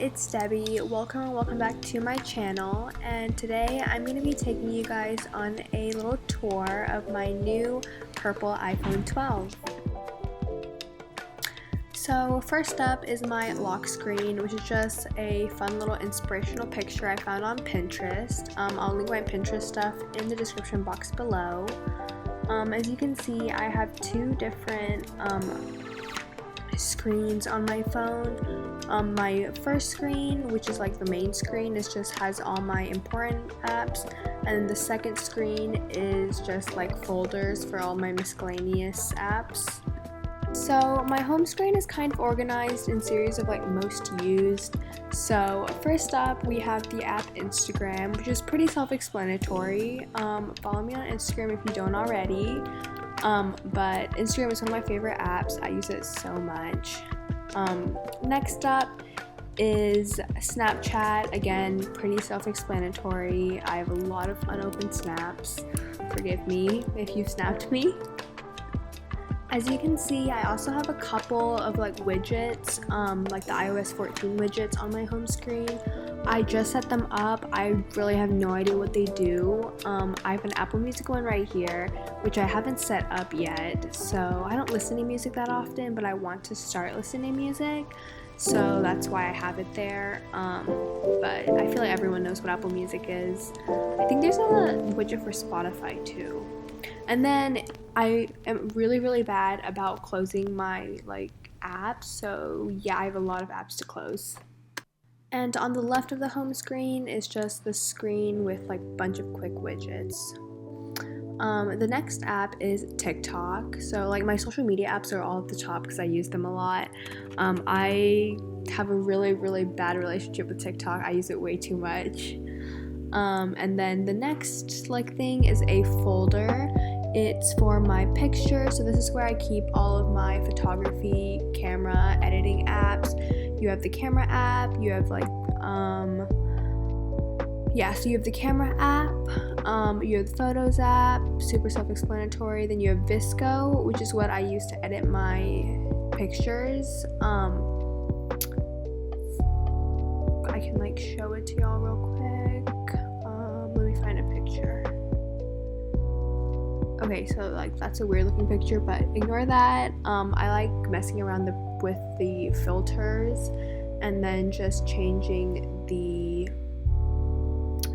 it's Debbie. Welcome back to my channel, and today I'm going to be taking you guys on a little tour of my new purple iPhone 12. So first up is my lock screen, which is just a fun little inspirational picture I found on Pinterest. I'll link my Pinterest stuff in the description box below. As you can see, I have two different screens on my phone. My first screen, which is like the main screen, just has all my important apps, and the second screen is just like folders for all my miscellaneous apps. So my home screen is kind of organized in series of like most used. So first up we have the app Instagram, which is pretty self-explanatory. Follow me on Instagram if you don't already. But Instagram is one of my favorite apps. I use it so much. Next up is Snapchat. Again, pretty self-explanatory. I have a lot of unopened snaps. Forgive me if you've snapped me. As you can see, I also have a couple of like widgets, like the iOS 14 widgets on my home screen. I just set them up. I really have no idea what they do. I have an Apple Music one right here, which I haven't set up yet. So I don't listen to music that often, but I want to start listening to music. So that's why I have it there. But I feel like everyone knows what Apple Music is. I think there's a widget for Spotify too. And then I am really bad about closing my like apps. So yeah, I have a lot of apps to close. And on the left of the home screen is just the screen with like a bunch of quick widgets. The next app is TikTok. So like my social media apps are all at the top because I use them a lot. I have a really bad relationship with TikTok. I use it way too much. And then the next like thing is a folder. It's for my pictures. So this is where I keep all of my photography, camera, editing apps. You have the camera app, you have like, so you have the camera app, you have the photos app, super self-explanatory. Then you have VSco, which is what I use to edit my pictures. I can like show it to y'all real quick. Let me find a picture. Okay, so like that's a weird looking picture, but ignore that. I like messing around with the filters and then just changing the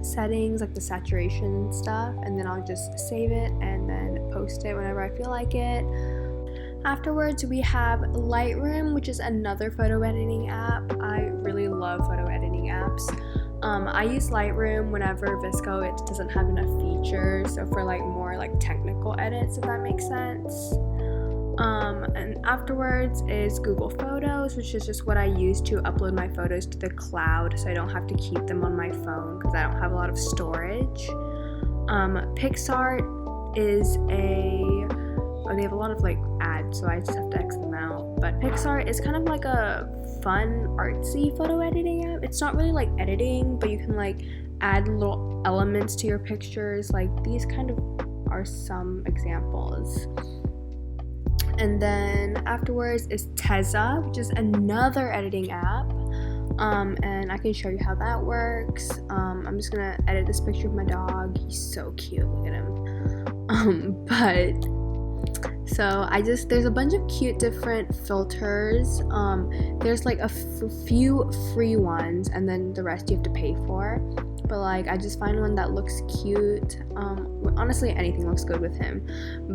settings, like the saturation stuff, and then I'll just save it and then post it whenever I feel like it. Afterwards, we have Lightroom, which is another photo editing app. I really love photo editing apps. I use Lightroom whenever VSco it doesn't have enough features, so for like more like technical edits, if that makes sense. And afterwards is Google Photos, which is just what I use to upload my photos to the cloud, so I don't have to keep them on my phone because I don't have a lot of storage. Pixart is they have a lot of like ads, so I just have to X them out. But Pixart is kind of like a fun, artsy photo editing app. It's not really like editing, but you can like add little elements to your pictures. Like these kind of are some examples. And then afterwards is Teza, which is another editing app. And I can show you how that works. I'm just gonna edit this picture of my dog. He's so cute, look at him. So there's a bunch of cute different filters. There's like a few free ones, and then the rest you have to pay for. But like I just find one that looks cute. Honestly, anything looks good with him.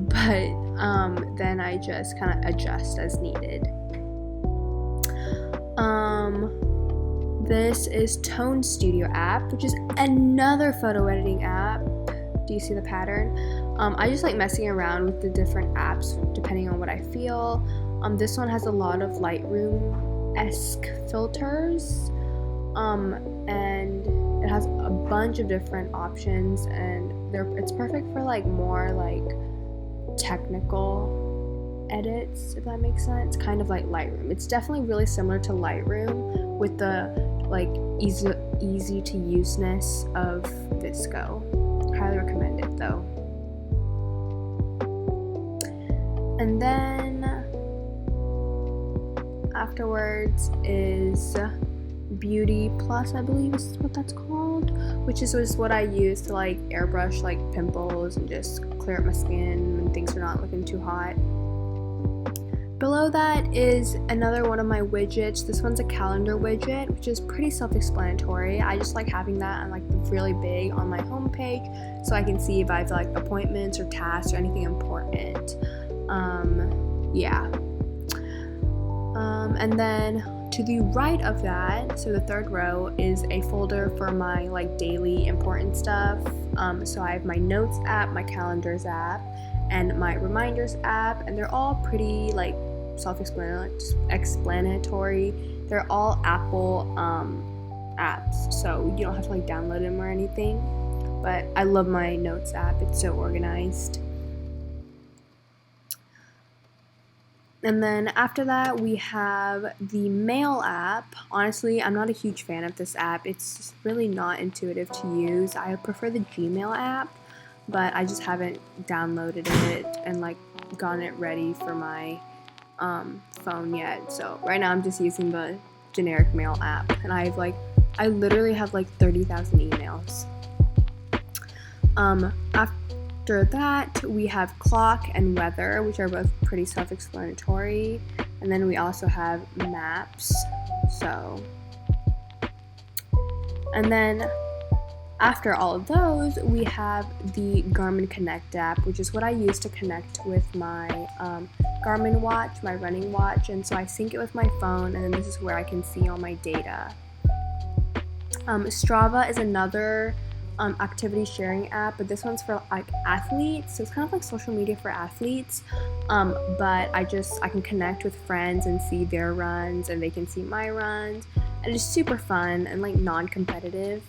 But then I just kind of adjust as needed. This is Tone Studio app, which is another photo editing app. Do you see the pattern? I just like messing around with the different apps depending on what I feel. This one has a lot of Lightroom-esque filters, and it has a bunch of different options, and it's perfect for like more like technical edits, if that makes sense. Kind of like Lightroom. It's definitely really similar to Lightroom with the like easy to useness of VSco. Highly recommend it though. And then afterwards is Beauty Plus, I believe is what that's called, which is just what I use to like airbrush like pimples and just clear up my skin when things are not looking too hot. Below that is another one of my widgets. This one's a calendar widget, which is pretty self-explanatory. I just like having that on like really big on my homepage so I can see if I have like appointments or tasks or anything important. And then to the right of that, so the third row, is a folder for my like daily important stuff. So I have my notes app, my calendars app, and my reminders app, and they're all pretty like self-explanatory. They're all Apple apps, so you don't have to like download them or anything. But I love my notes app, it's so organized. And then after that, we have the mail app. Honestly, I'm not a huge fan of this app. It's really not intuitive to use. I prefer the Gmail app, but I just haven't downloaded it and like gotten it ready for my phone yet. So right now I'm just using the generic mail app, and I literally have like 30,000 emails. After that, we have clock and weather, which are both pretty self-explanatory, and then we also have maps. And then after all of those, we have the Garmin Connect app, which is what I use to connect with my Garmin watch, my running watch, and so I sync it with my phone, and then this is where I can see all my data. Strava is another activity sharing app, but this one's for like athletes, so it's kind of like social media for athletes, but I can connect with friends and see their runs, and they can see my runs, and it's super fun and like non-competitive.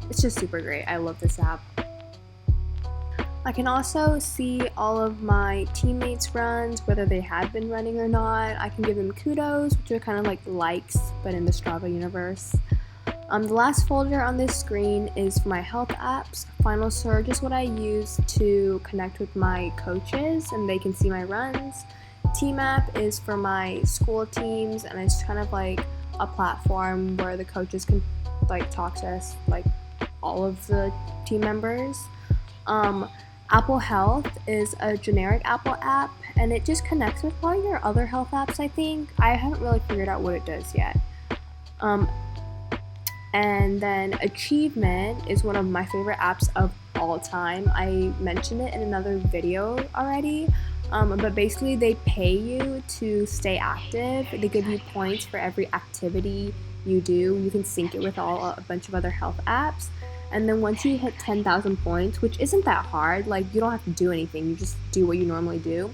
It's just super great. I love this app. I can also see all of my teammates' runs, whether they have been running or not. I can give them kudos, which are kind of like likes, but in the Strava universe. The last folder on this screen is for my health apps. Final Surge is what I use to connect with my coaches, and they can see my runs. Team app is for my school teams, and it's kind of like a platform where the coaches can like talk to us, like all of the team members. Apple Health is a generic Apple app, and it just connects with all your other health apps, I think. I haven't really figured out what it does yet. And then Achievement is one of my favorite apps of all time. I mentioned it in another video already, but basically they pay you to stay active. They give you points for every activity you do. You can sync it with a bunch of other health apps. And then once you hit 10,000 points, which isn't that hard, like you don't have to do anything, you just do what you normally do.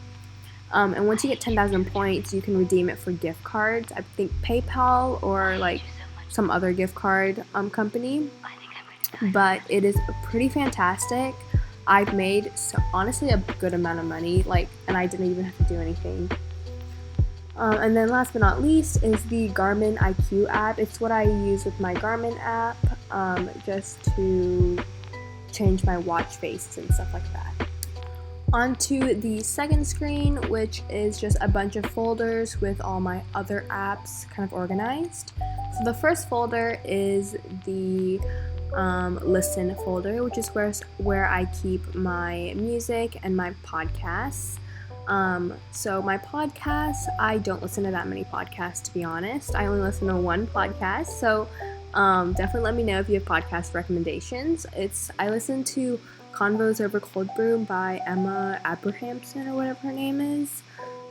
And once you get 10,000 points, you can redeem it for gift cards. I think PayPal or like some other gift card company, but it is pretty fantastic. I've made honestly a good amount of money, and I didn't even have to do anything. And then last but not least is the Garmin IQ app. It's what I use with my Garmin app, just to change my watch faces and stuff like that. Onto the second screen, which is just a bunch of folders with all my other apps kind of organized. So the first folder is the listen folder, which is where I keep my music and my podcasts. So my podcasts, I don't listen to that many podcasts, to be honest. I only listen to one podcast, so definitely let me know if you have podcast recommendations. I listen to Convos Over Cold Brew by Emma Abrahamson or whatever her name is,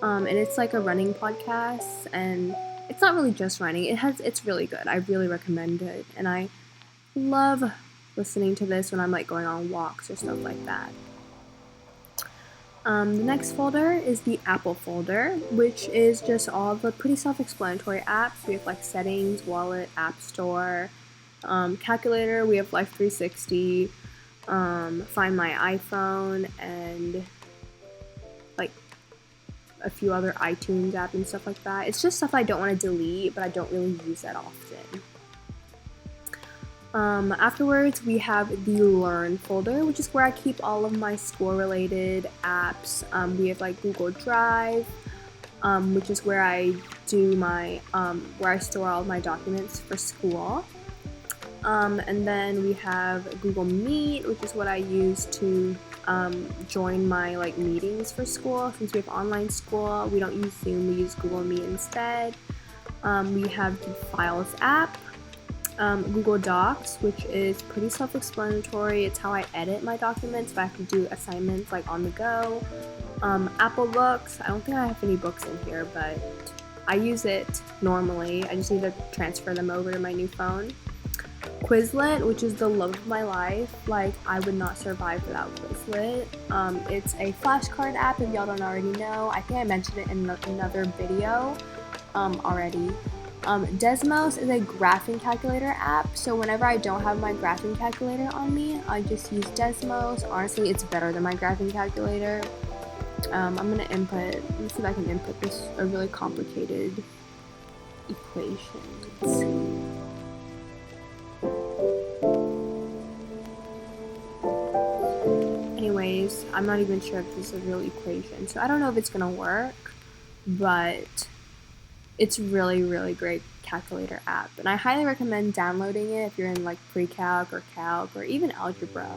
and it's like a running podcast, and it's not really just running. It's really good. I really recommend it, and I love listening to this when I'm like going on walks or stuff like that. The next folder is the Apple folder, which is just all the pretty self-explanatory apps. We have like Settings, Wallet, App Store, Calculator. We have Life 360, Find My iPhone, and like a few other iTunes apps and stuff like that. It's just stuff I don't want to delete, but I don't really use that often. Afterwards, we have the Learn folder, which is where I keep all of my school-related apps. We have like Google Drive, which is where I do my, where I store all of my documents for school. And then we have Google Meet, which is what I use to join my like meetings for school. Since we have online school, we don't use Zoom, we use Google Meet instead. We have the Files app, Google Docs, which is pretty self-explanatory. It's how I edit my documents if I have to do assignments like on the go. Apple Books, I don't think I have any books in here, but I use it normally. I just need to transfer them over to my new phone. Quizlet, which is the love of my life. Like, I would not survive without Quizlet. It's a flashcard app, if y'all don't already know. I think I mentioned it in another video already. Desmos is a graphing calculator app, so whenever I don't have my graphing calculator on me, I just use Desmos. Honestly, it's better than my graphing calculator. I'm gonna input, let me see if I can input this, a really complicated equation. Anyways, I'm not even sure if this is a real equation, so I don't know if it's gonna work, but it's really, really great calculator app, and I highly recommend downloading it if you're in like pre-calc or calc or even algebra.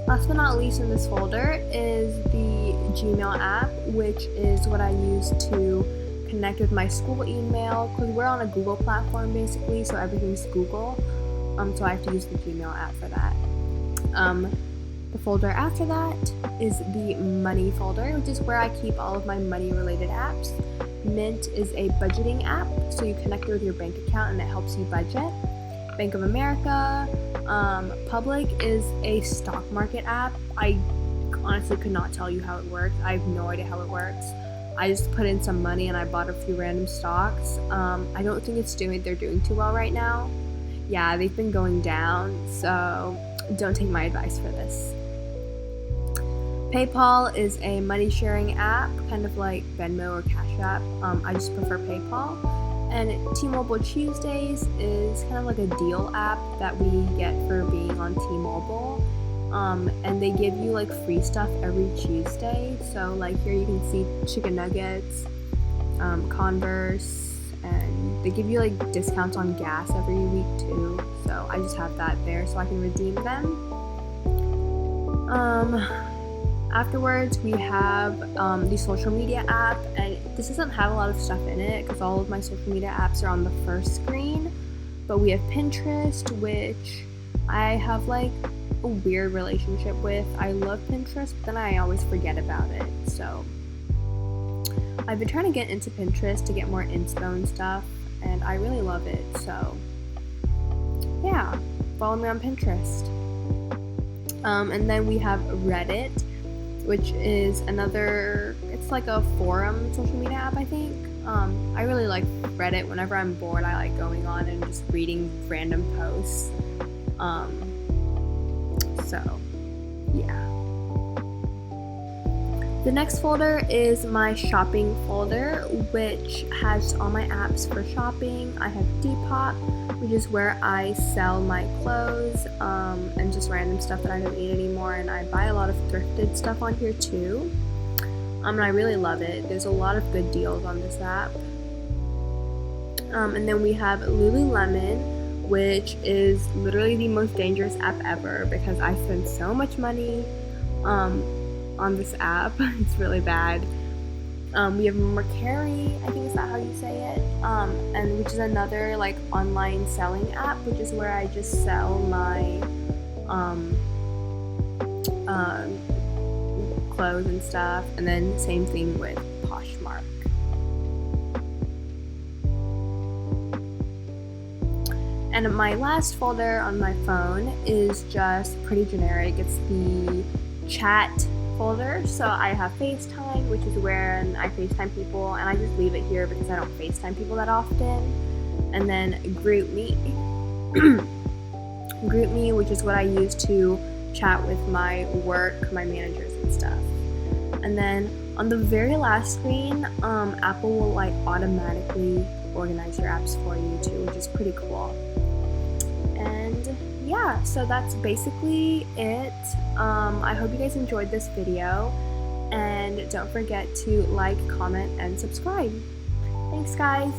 Last but not least in this folder is the Gmail app, which is what I use to connect with my school email, because we're on a Google platform basically, so everything's Google, so I have to use the Gmail app for that. The folder after that is the money folder, which is where I keep all of my money related apps. Mint is a budgeting app, so you connect it with your bank account and it helps you budget. Bank of America. Public is a stock market app. I honestly could not tell you how it works. I have no idea how it works. I just put in some money and I bought a few random stocks. I don't think they're doing too well right now. Yeah, they've been going down, so don't take my advice for this. PayPal is a money sharing app, kind of like Venmo or Cash App. I just prefer PayPal. And T-Mobile Tuesdays is kind of like a deal app that we get for being on T-Mobile. And they give you like free stuff every Tuesday. So like here you can see chicken nuggets, Converse, and they give you like discounts on gas every week too. So I just have that there so I can redeem them. Afterwards, we have the social media app, and this doesn't have a lot of stuff in it because all of my social media apps are on the first screen, but we have Pinterest, which I have like a weird relationship with. I love Pinterest, but then I always forget about it, so I've been trying to get into Pinterest to get more inspo and stuff, and I really love it, so yeah, follow me on Pinterest. And then we have Reddit, which is it's like a forum social media app, I think. I really like Reddit. Whenever I'm bored, I like going on and just reading random posts. So, yeah. The next folder is my shopping folder, which has all my apps for shopping. I have Depop, which is where I sell my clothes and just random stuff that I don't need anymore, and I buy a lot of thrifted stuff on here too. And I really love it. There's a lot of good deals on this app. And then we have Lululemon, which is literally the most dangerous app ever because I spend so much money on this app. It's really bad. We have Mercari, I think is that how you say it, and which is another like online selling app, which is where I just sell my clothes and stuff, and then same thing with Poshmark. And my last folder on my phone is just pretty generic. It's the chat folder. So I have FaceTime, which is where I FaceTime people, and I just leave it here because I don't FaceTime people that often. And then GroupMe, GroupMe, which is what I use to chat with my work, my managers and stuff. And then on the very last screen, Apple will like automatically organize your apps for you too, which is pretty cool. And yeah, so that's basically it. I hope you guys enjoyed this video, and don't forget to like, comment, and subscribe. Thanks, guys.